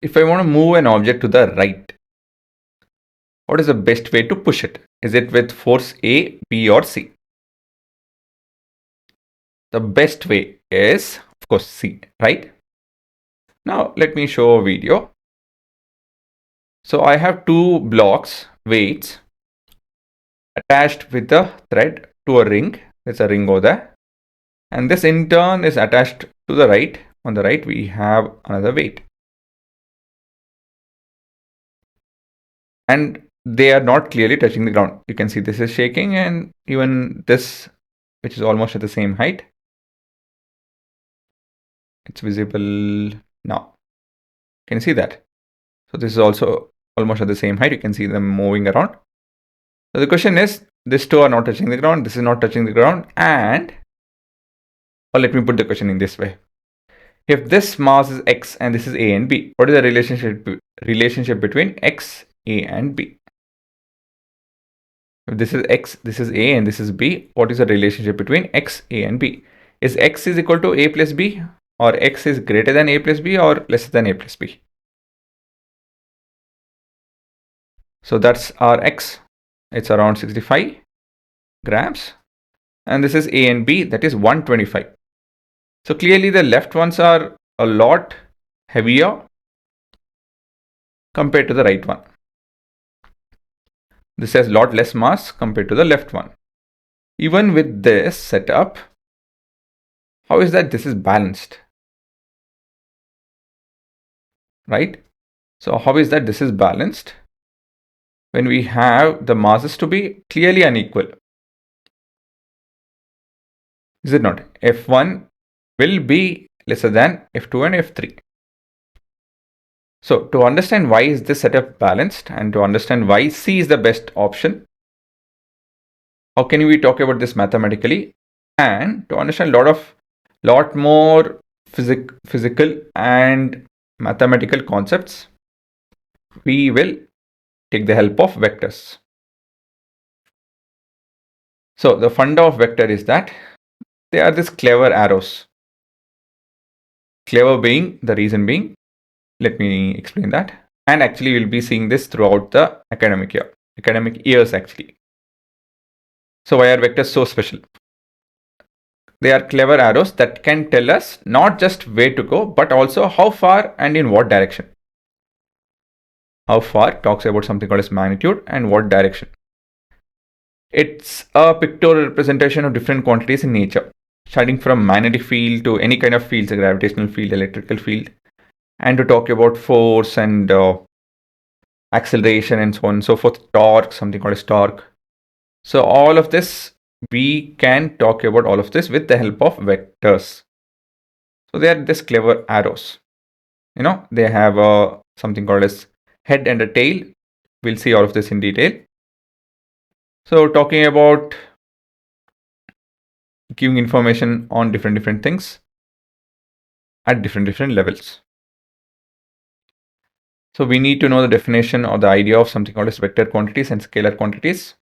if I want to move an object to the right, what is the best way to push it? Is it with force A, B, or C? The best way is, of course, C, right? Now, let me show a video. So I have two blocks, weights, attached with the thread to a ring. There's a ring over there. And this in turn is attached to the right. On the right, we have another weight. And they are not clearly touching the ground. You can see this is shaking, and even this, which is almost at the same height, it's visible now. Can you see that? So this is also almost at the same height. You can see them moving around. So the question is, these two are not touching the ground, this is not touching the ground, and, or let me put the question in this way. If this mass is x and this is a and b, what is the relationship between x, a, and b? If this is x, this is a, and this is b, what is the relationship between x, a, and b? Is x is equal to a plus b, or x is greater than a plus b, or lesser than a plus b? So that's our x. It's around 65 grams. And this is a and b, that is 125. So clearly the left ones are a lot heavier compared to the right one. This has a lot less mass compared to the left one. Even with this setup, how is that this is balanced? Right? So how is that this is balanced when we have the masses to be clearly unequal? Is it not? F1 will be lesser than F2 and F3. So to understand why is this setup balanced, and to understand why C is the best option, how can we talk about this mathematically? And to understand lot more physical and mathematical concepts, we will take the help of vectors. So the funda of vector is that they are these clever arrows. Clever being, the reason being, let me explain that. And actually we'll be seeing this throughout the academic years actually. So why are vectors so special? They are clever arrows that can tell us not just where to go, but also how far and in what direction. How far talks about something called as magnitude, and what direction. It's a pictorial representation of different quantities in nature, starting from magnetic field to any kind of fields, a gravitational field, electrical field, and to talk about force and acceleration and so on and so forth, torque, something called as torque. So all of this, we can talk about all of this with the help of vectors. So they are these clever arrows. You know, they have something called as head and a tail. We'll see all of this in detail. So talking about giving information on different things at different levels. So we need to know the definition or the idea of something called as vector quantities and scalar quantities.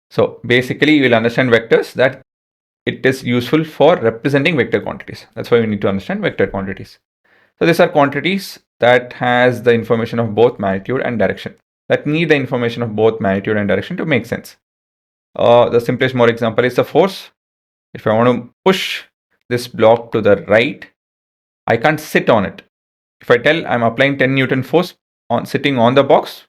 So basically you will understand vectors that it is useful for representing vector quantities. That's why we need to understand vector quantities. So these are quantities that has the information of both magnitude and direction, that need the information of both magnitude and direction to make sense. The simplest more example is the force. If I want to push this block to the right, I can't sit on it. If I tell I'm applying 10 Newton force on sitting on the box,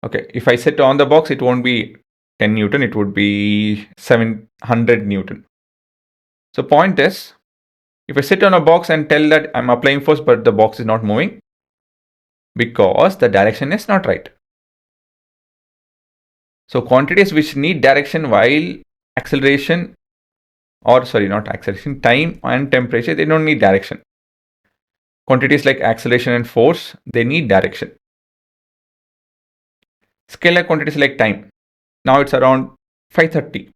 okay, if I sit on the box, it won't be 10 Newton, it would be 700 Newton. So point is, if I sit on a box and tell that I'm applying force but the box is not moving, because the direction is not right. So quantities which need direction while acceleration, or sorry, not acceleration, time and temperature, they don't need direction. Quantities like acceleration and force, they need direction. Scalar quantities like time. Now it's around 5:30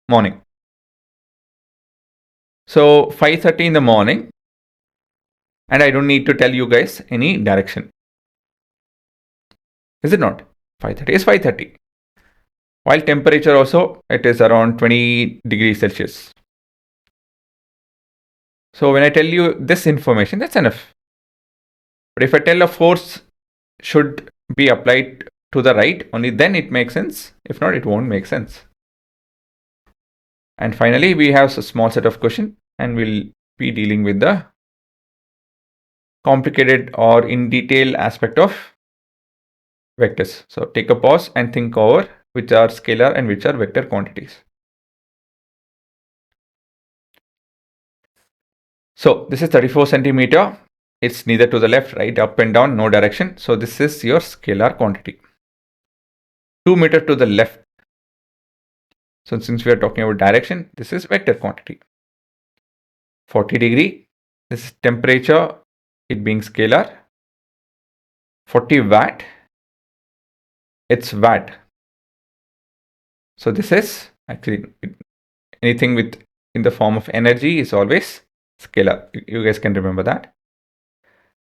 morning. So 5:30 in the morning, and I don't need to tell you guys any direction. Is it not? 5:30 is 5:30. While temperature also, it is around 20 degrees Celsius. So when I tell you this information, that's enough. But if I tell a force should be applied to the right, only then it makes sense. If not, it won't make sense. And finally, we have a small set of questions, and we'll be dealing with the complicated or in detail aspect of vectors. So take a pause and think over which are scalar and which are vector quantities. So this is 34 centimeter. It's neither to the left, right, up and down, no direction. So this is your scalar quantity. 2 meter to the left. So since we are talking about direction, this is vector quantity. 40 degree, this is temperature, it being scalar. 40 watt, it's watt. So this is actually anything with in the form of energy is always scalar. You guys can remember that.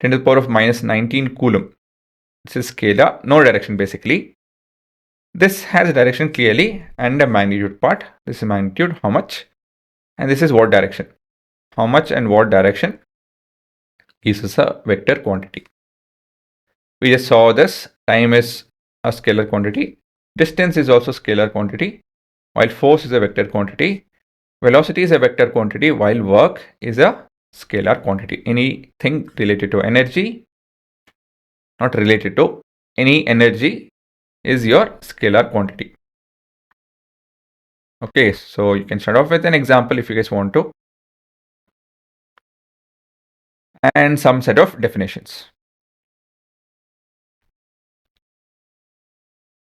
10 to the power of minus 19 coulomb. This is scalar, no direction basically. This has a direction clearly and a magnitude part. This is magnitude, how much, and this is what direction. How much and what direction gives us a vector quantity. We just saw this. Time is a scalar quantity. Distance is also scalar quantity, while force is a vector quantity. Velocity is a vector quantity, while work is a scalar quantity. Anything related to energy, not related to any energy, is your scalar quantity. Okay, so you can start off with an example if you guys want to, and some set of definitions.